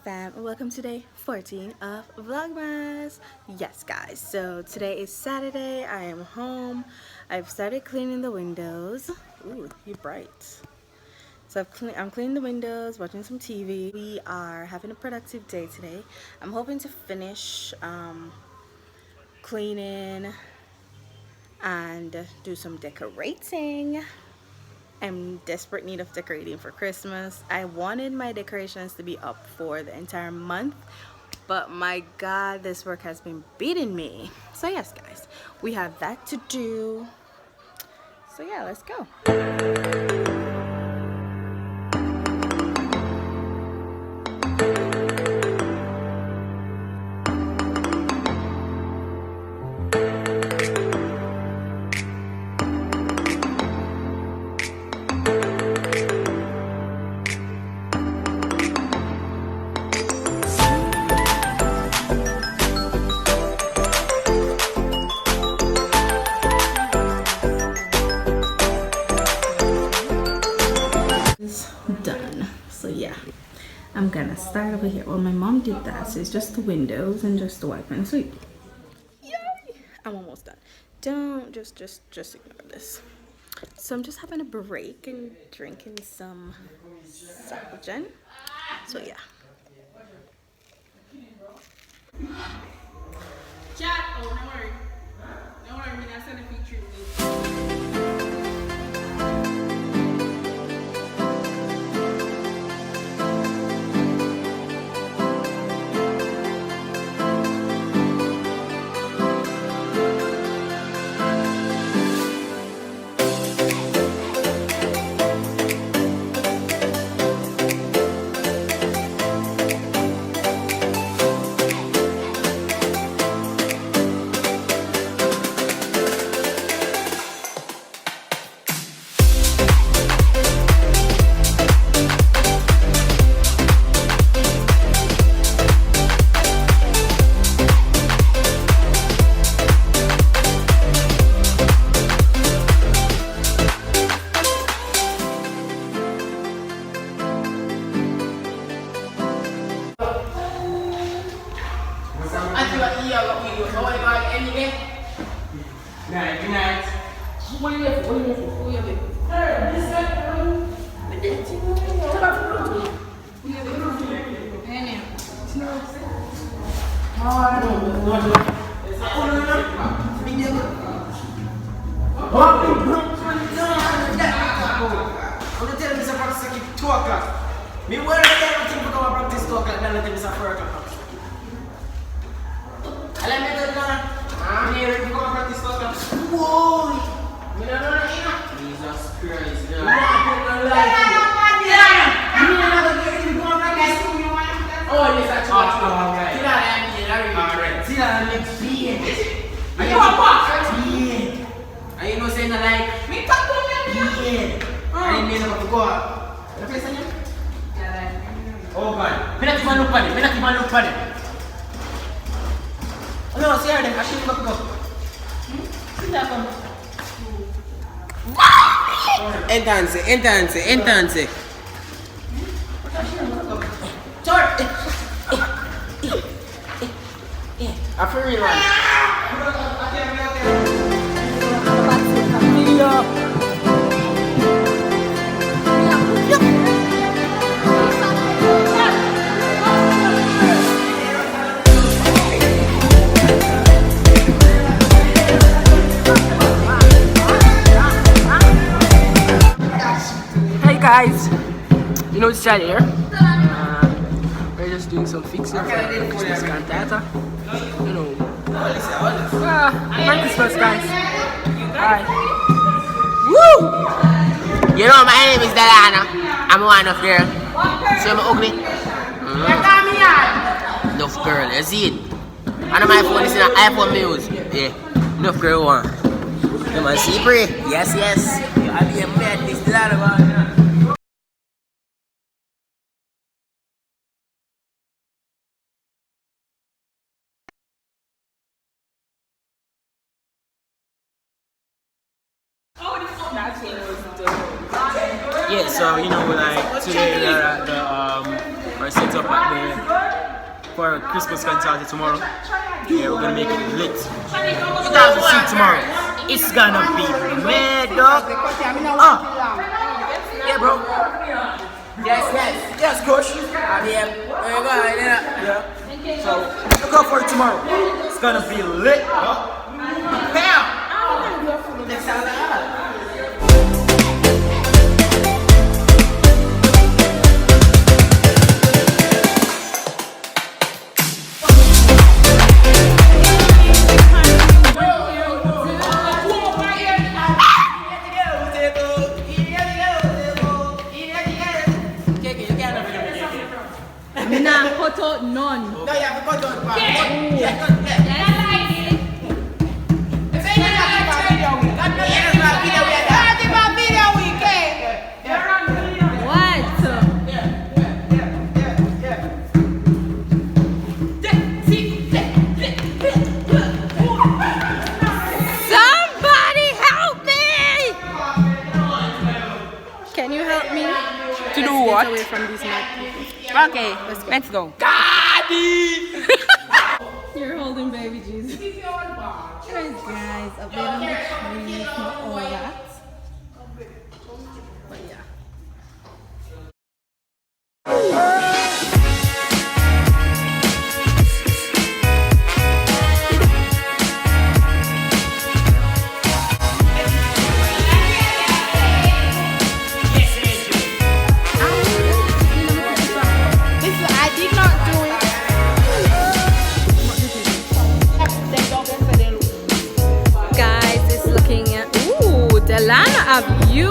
fam, and welcome to day 14 of Vlogmas. Yes guys, so today is Saturday. I am home. I've started cleaning the windows. Ooh, you're bright. So I'm cleaning the windows, watching some TV. We are having a productive day today. I'm hoping to finish cleaning and do some decorating. I'm in desperate need of decorating for Christmas. I wanted my decorations to be up for the entire month, but my god, this work has been beating me. So yes guys, we have that to do. So yeah, let's go. Done. So yeah, I'm gonna start over here. Well, my mom did that, so it's just the windows and just the wipe and sweep. Yay! I'm almost done. Don't just ignore this. So I'm just having a break and drinking some salgen. So yeah. Chat. Oh, no worry. No worry, we're not sending feature. Good night. What are you here for? What are you here for? Hey, this Jesus Christ, oh, yes, that's all right. See that next being. You are what? Being. Are you not saying that like? Me talk to me. I mean, I'm go. Oh God. Me not even look at it. No, see her then. I should go. See that one. Entrance. I feel real one. Hey guys, you know it's Chad here. We're just doing some fixing for Christmas cantata. You know, Merry Christmas guys. Hi. Woo! You know my name is Diana. I'm one of girl. So I'm ugly. Enough girl, you see it? And my phone is an iPhone music. Yeah, enough girl one. Come on, see pray. Yes. I'll be a man, this lot of yeah, so you know, like today we're at the We're set up at the for Christmas concert tomorrow. Yeah, we're gonna make it lit. You guys will see tomorrow. It's gonna be mad up. Yeah, bro. Yes, coach. Yeah. So look out for it tomorrow. It's gonna be lit. Bam! I'm not cut out none. No, you have to cut out back. Somebody help me! Can you help me? To do Get what? away from these mad people. Okay, let's go. You're holding baby Jesus. Anyways, guys, update on the trees, not all that. But yeah. Guys, it's looking at, ooh, Delana, a view.